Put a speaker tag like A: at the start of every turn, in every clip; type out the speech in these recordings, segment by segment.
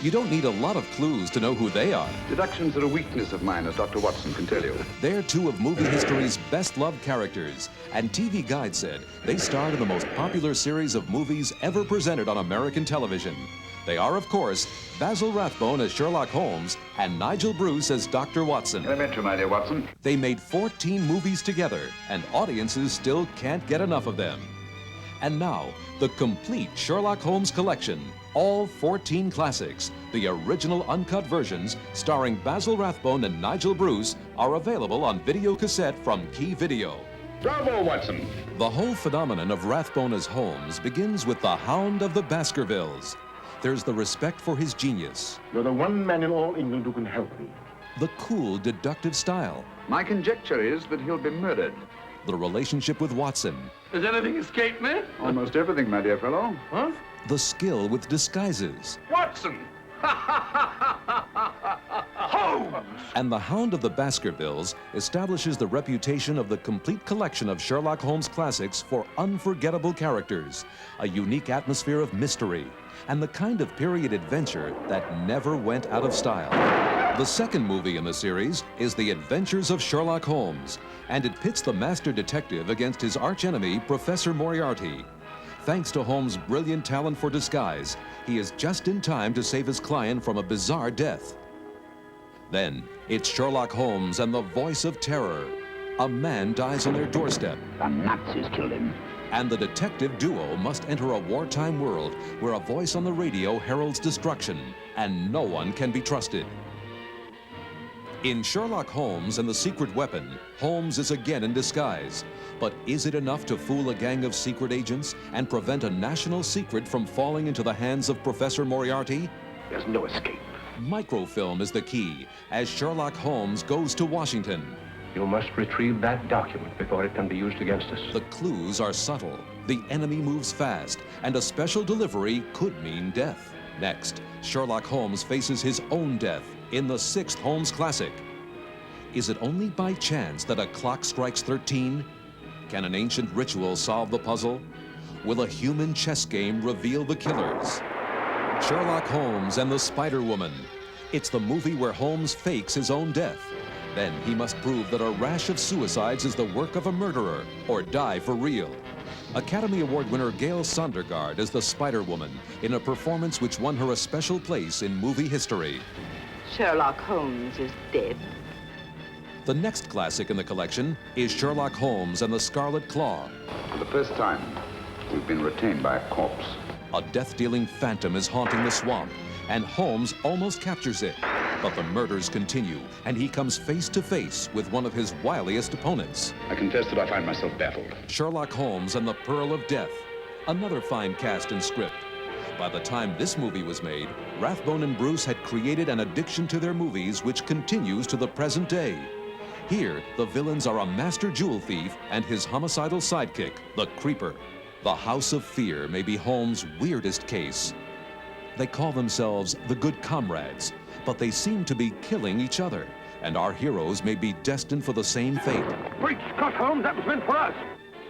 A: You don't need a lot of clues to know who they are.
B: Deductions are a weakness of mine, as Dr. Watson can tell you.
A: They're two of movie history's best-loved characters, and TV Guide said they starred in the most popular series of movies ever presented on American television. They are, of course, Basil Rathbone as Sherlock Holmes and Nigel Bruce as Dr. Watson.
B: Elementary, my dear Watson.
A: They made 14 movies together, and audiences still can't get enough of them. And now, the complete Sherlock Holmes collection. All 14 classics, the original uncut versions starring Basil Rathbone and Nigel Bruce, are available on video cassette from Key Video.
B: Bravo, Watson.
A: The whole phenomenon of Rathbone as Holmes begins with the Hound of the Baskervilles. There's the respect for his genius.
C: You're the one man in all England who can help me.
A: The cool, deductive style.
B: My conjecture is that he'll be murdered.
A: The relationship with Watson.
D: Has anything escaped me?
B: Almost everything, my dear fellow.
D: Huh?
A: The skill with disguises.
D: Watson! Holmes!
A: And the Hound of the Baskervilles establishes the reputation of the complete collection of Sherlock Holmes classics for unforgettable characters, a unique atmosphere of mystery, and the kind of period adventure that never went out of style. The second movie in the series is The Adventures of Sherlock Holmes, and it pits the master detective against his archenemy, Professor Moriarty. Thanks to Holmes' brilliant talent for disguise, he is just in time to save his client from a bizarre death. Then, it's Sherlock Holmes and the voice of terror. A man dies on their doorstep.
C: The Nazis killed him.
A: And the detective duo must enter a wartime world where a voice on the radio heralds destruction, and no one can be trusted. In Sherlock Holmes and the Secret Weapon, Holmes is again in disguise. But is it enough to fool a gang of secret agents and prevent a national secret from falling into the hands of Professor Moriarty?
C: There's no escape.
A: Microfilm is the key as Sherlock Holmes goes to Washington.
E: You must retrieve that document before it can be used against us.
A: The clues are subtle, the enemy moves fast, and a special delivery could mean death. Next, Sherlock Holmes faces his own death in the sixth Holmes classic. Is it only by chance that a clock strikes 13? Can an ancient ritual solve the puzzle? Will a human chess game reveal the killers? Sherlock Holmes and the Spider Woman. It's the movie where Holmes fakes his own death. Then he must prove that a rash of suicides is the work of a murderer or die for real. Academy Award winner Gail Sondergaard as the Spider Woman in a performance which won her a special place in movie history.
F: Sherlock Holmes is dead.
A: The next classic in the collection is Sherlock Holmes and the Scarlet Claw.
B: For the first time, we've been retained by a corpse.
A: A death-dealing phantom is haunting the swamp, and Holmes almost captures it. But the murders continue, and he comes face to face with one of his wiliest opponents.
B: I confess that I find myself baffled.
A: Sherlock Holmes and the Pearl of Death, another fine cast and script. By the time this movie was made, Rathbone and Bruce had created an addiction to their movies which continues to the present day. Here, the villains are a master jewel thief and his homicidal sidekick, the Creeper. The House of Fear may be Holmes' weirdest case. They call themselves the Good Comrades, but they seem to be killing each other, and our heroes may be destined for the same fate.
C: Great Scott, Holmes, that was meant for us.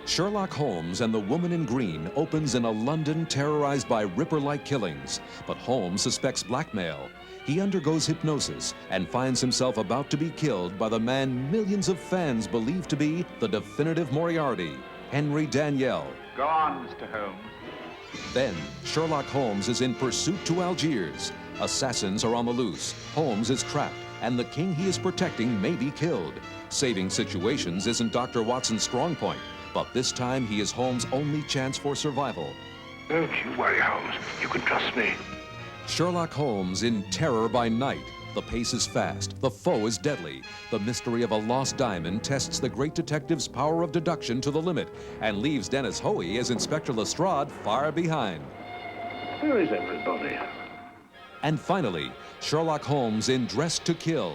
A: Sherlock Holmes and the Woman in Green opens in a London terrorized by Ripper-like killings, but Holmes suspects blackmail. He undergoes hypnosis and finds himself about to be killed by the man millions of fans believe to be the definitive Moriarty, Henry Daniell.
B: Go on, Mr. Holmes.
A: Then, Sherlock Holmes is in pursuit to Algiers. Assassins are on the loose, Holmes is trapped, and the king he is protecting may be killed. Saving situations isn't Dr. Watson's strong point, but this time he is Holmes' only chance for survival.
C: Don't you worry, Holmes. You can trust me.
A: Sherlock Holmes in Terror by Night. The pace is fast, the foe is deadly. The mystery of a lost diamond tests the great detective's power of deduction to the limit and leaves Dennis Hoey as Inspector Lestrade far behind.
C: Where is everybody?
A: And finally, Sherlock Holmes in Dress to Kill.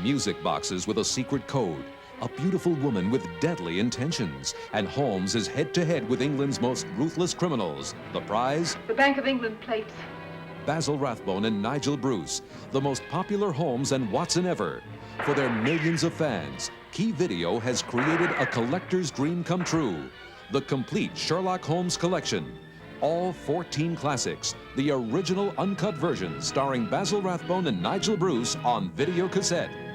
A: Music boxes with a secret code. A beautiful woman with deadly intentions. And Holmes is head-to-head with England's most ruthless criminals. The prize?
F: The Bank of England plates.
A: Basil Rathbone and Nigel Bruce, the most popular Holmes and Watson ever. For their millions of fans, Key Video has created a collector's dream come true. The complete Sherlock Holmes collection. all 14 classics, the original uncut versions starring Basil Rathbone and Nigel Bruce on video cassette.